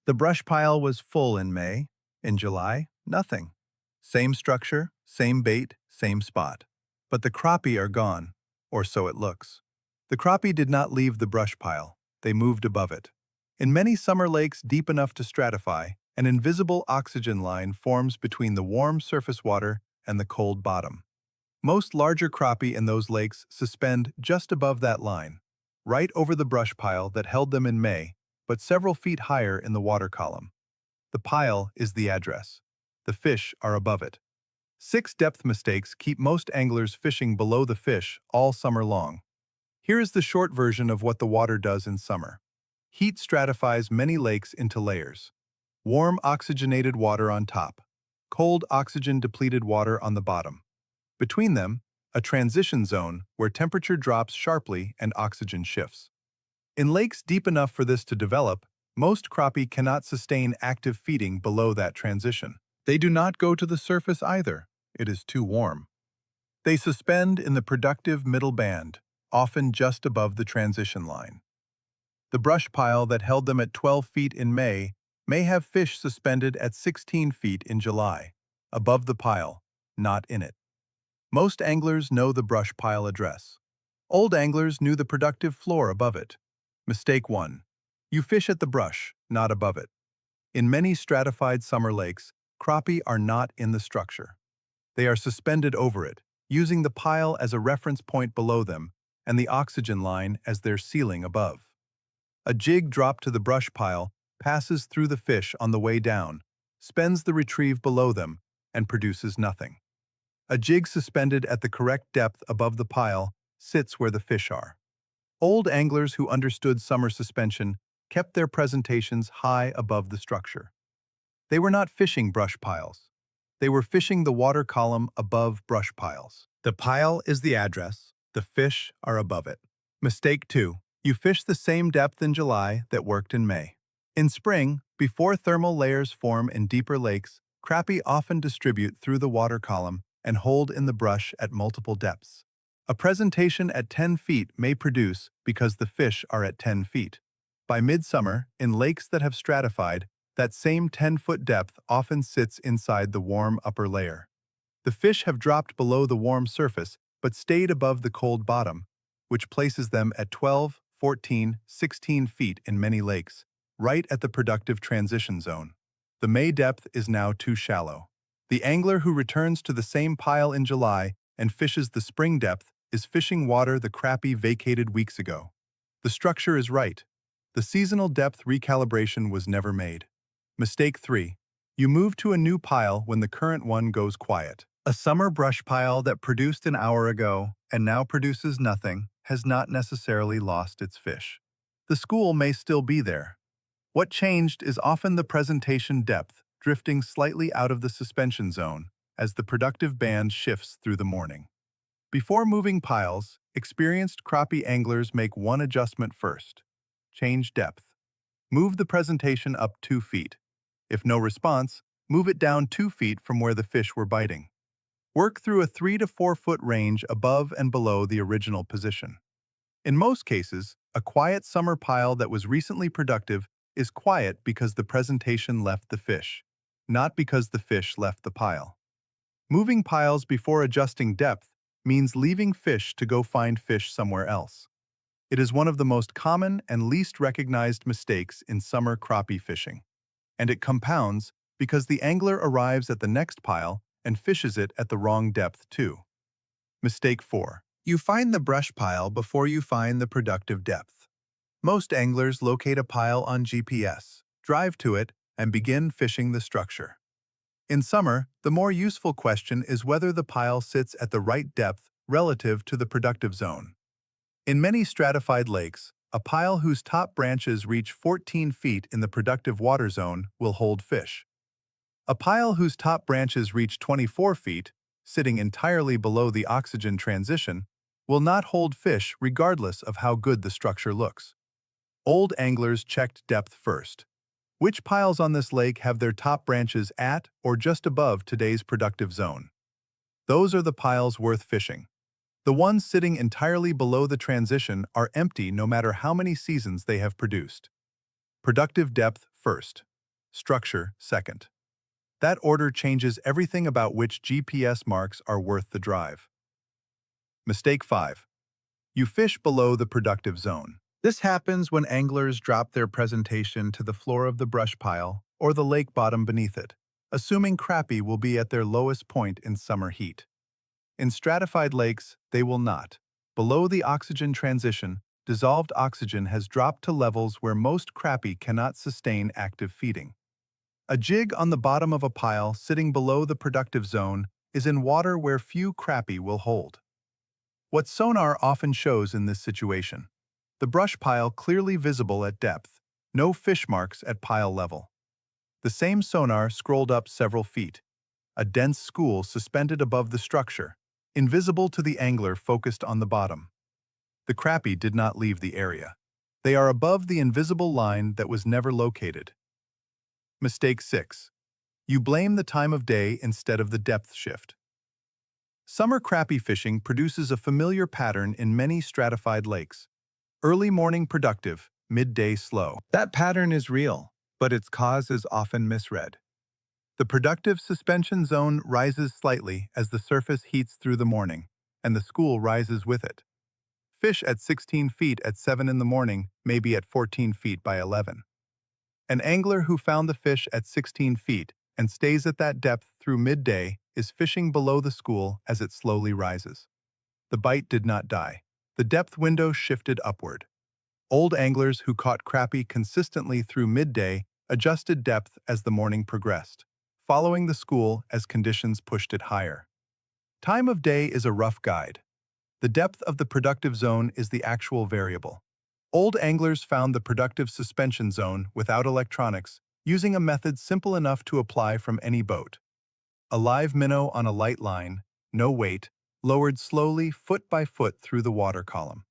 The brush pile was full in May. In July, nothing. Same structure, same bait, same spot. But the crappie are gone, or so it looks. The crappie did not leave the brush pile. They moved above it. In many summer lakes deep enough to stratify, an invisible oxygen line forms between the warm surface water and the cold bottom. Most larger crappie in those lakes suspend just above that line, right over the brush pile that held them in May, but several feet higher in the water column. The pile is the address. The fish are above it. 6 depth mistakes keep most anglers fishing below the fish all summer long. Here is the short version of what the water does in summer. Heat stratifies many lakes into layers. Warm oxygenated water on top. Cold oxygen-depleted water on the bottom. Between them, a transition zone where temperature drops sharply and oxygen shifts. In lakes deep enough for this to develop, most crappie cannot sustain active feeding below that transition. They do not go to the surface either. It is too warm. They suspend in the productive middle band, often just above the transition line. The brush pile that held them at 12 feet in may have fish suspended at 16 feet in July, above the pile, not in it. Most anglers know the brush pile address. Old anglers knew the productive floor above it. Mistake 1. You fish at the brush, not above it. In many stratified summer lakes, crappie are not in the structure. They are suspended over it, using the pile as a reference point below them and the oxygen line as their ceiling above. A jig dropped to the brush pile passes through the fish on the way down, spends the retrieve below them, and produces nothing. A jig suspended at the correct depth above the pile sits where the fish are. Old anglers who understood summer suspension kept their presentations high above the structure. They were not fishing brush piles. They were fishing the water column above brush piles. The pile is the address. The fish are above it. Mistake 2. You fish the same depth in July that worked in May. In spring, before thermal layers form in deeper lakes, crappie often distribute through the water column and hold in the brush at multiple depths. A presentation at 10 feet may produce because the fish are at 10 feet. By midsummer, in lakes that have stratified, that same 10-foot depth often sits inside the warm upper layer. The fish have dropped below the warm surface but stayed above the cold bottom, which places them at 12, 14, 16 feet in many lakes, right at the productive transition zone. The May depth is now too shallow. The angler who returns to the same pile in July and fishes the spring depth is fishing water the crappie vacated weeks ago. The structure is right. The seasonal depth recalibration was never made. Mistake 3. You move to a new pile when the current one goes quiet. A summer brush pile that produced an hour ago and now produces nothing has not necessarily lost its fish. The school may still be there. What changed is often the presentation depth, drifting slightly out of the suspension zone as the productive band shifts through the morning. Before moving piles, experienced crappie anglers make one adjustment first. Change depth. Move the presentation up 2 feet. If no response, move it down 2 feet from where the fish were biting. Work through a 3 to 4 foot range above and below the original position. In most cases, a quiet summer pile that was recently productive is quiet because the presentation left the fish, not because the fish left the pile. Moving piles before adjusting depth means leaving fish to go find fish somewhere else. It is one of the most common and least recognized mistakes in summer crappie fishing. And it compounds because the angler arrives at the next pile and fishes it at the wrong depth too. Mistake 4. You find the brush pile before you find the productive depth. Most anglers locate a pile on GPS, drive to it, and begin fishing the structure. In summer, the more useful question is whether the pile sits at the right depth relative to the productive zone. In many stratified lakes, a pile whose top branches reach 14 feet in the productive water zone will hold fish. A pile whose top branches reach 24 feet, sitting entirely below the oxygen transition, will not hold fish regardless of how good the structure looks. Old anglers checked depth first. Which piles on this lake have their top branches at or just above today's productive zone? Those are the piles worth fishing. The ones sitting entirely below the transition are empty no matter how many seasons they have produced. Productive depth first. structure second. That order changes everything about which GPS marks are worth the drive. Mistake 5. You fish below the productive zone. This happens when anglers drop their presentation to the floor of the brush pile or the lake bottom beneath it, assuming crappie will be at their lowest point in summer heat. In stratified lakes, they will not. Below the oxygen transition, dissolved oxygen has dropped to levels where most crappie cannot sustain active feeding. A jig on the bottom of a pile sitting below the productive zone is in water where few crappie will hold. What sonar often shows in this situation? The brush pile clearly visible at depth, no fish marks at pile level. The same sonar scrolled up several feet, a dense school suspended above the structure, invisible to the angler focused on the bottom. The crappie did not leave the area. They are above the invisible line that was never located. Mistake 6. You blame the time of day instead of the depth shift. Summer crappie fishing produces a familiar pattern in many stratified lakes. Early morning productive, midday slow. That pattern is real, but its cause is often misread. The productive suspension zone rises slightly as the surface heats through the morning, and the school rises with it. Fish at 16 feet at 7 in the morning may be at 14 feet by 11. An angler who found the fish at 16 feet and stays at that depth through midday is fishing below the school as it slowly rises. The bite did not die. The depth window shifted upward. Old anglers who caught crappie consistently through midday adjusted depth as the morning progressed, following the school as conditions pushed it higher. Time of day is a rough guide. The depth of the productive zone is the actual variable. Old anglers found the productive suspension zone without electronics using a method simple enough to apply from any boat. A live minnow on a light line, no weight, lowered slowly foot by foot through the water column.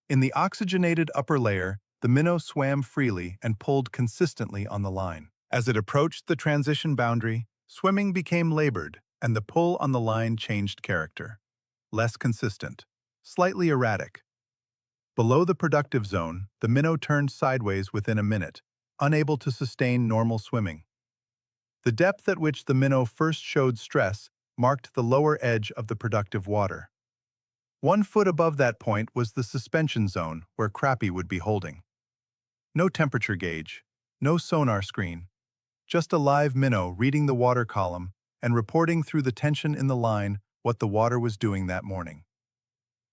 In the oxygenated upper layer, the minnow swam freely and pulled consistently on the line. As it approached the transition boundary, swimming became labored, and the pull on the line changed character. Less consistent, slightly erratic. Below the productive zone, the minnow turned sideways within a minute, unable to sustain normal swimming. The depth at which the minnow first showed stress marked the lower edge of the productive water. 1 foot above that point was the suspension zone where crappie would be holding. No temperature gauge, no sonar screen, just a live minnow reading the water column and reporting through the tension in the line what the water was doing that morning.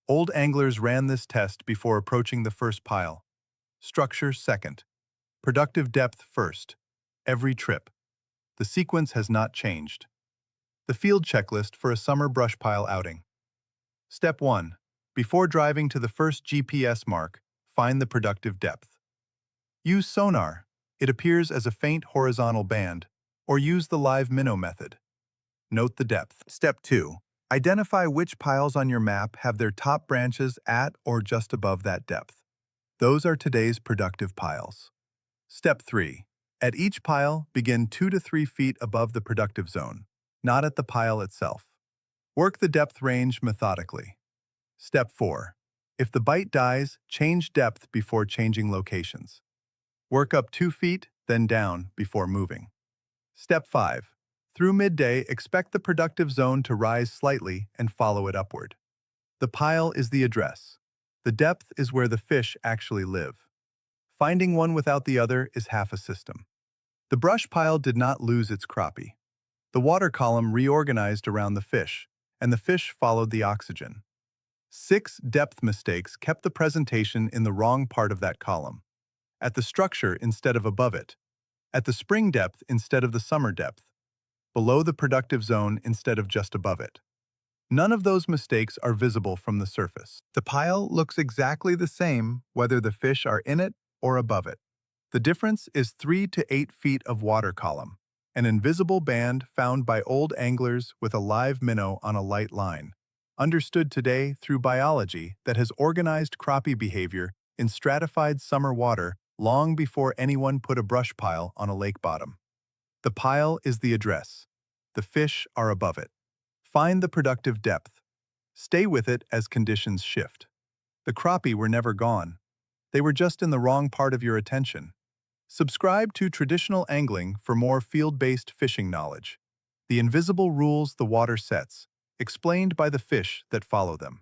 Old anglers ran this test before approaching the first pile. Structure second. Productive depth first. Every trip. The sequence has not changed. The field checklist for a summer brush pile outing. Step 1. Before driving to the first GPS mark, find the productive depth. Use sonar. It appears as a faint horizontal band, or use the live minnow method. Note the depth. Step 2. Identify which piles on your map have their top branches at or just above that depth. Those are today's productive piles. Step 3. At each pile, begin 2 to 3 feet above the productive zone, not at the pile itself. Work the depth range methodically. Step 4. If the bite dies, change depth before changing locations. Work up 2 feet, then down before moving. Step 5. Through midday, expect the productive zone to rise slightly and follow it upward. The pile is the address. The depth is where the fish actually live. Finding one without the other is half a system. The brush pile did not lose its crappie. The water column reorganized around the fish, and the fish followed the oxygen. 6 depth mistakes kept the presentation in the wrong part of that column. At the structure instead of above it. At the spring depth instead of the summer depth. Below the productive zone instead of just above it. None of those mistakes are visible from the surface. The pile looks exactly the same whether the fish are in it or above it. The difference is 3 to 8 feet of water column, an invisible band found by old anglers with a live minnow on a light line, understood today through biology that has organized crappie behavior in stratified summer water long before anyone put a brush pile on a lake bottom. The pile is the address. The fish are above it. Find the productive depth. Stay with it as conditions shift. The crappie were never gone. They were just in the wrong part of your attention. Subscribe to Traditional Angling for more field-based fishing knowledge. The invisible rules the water sets, explained by the fish that follow them.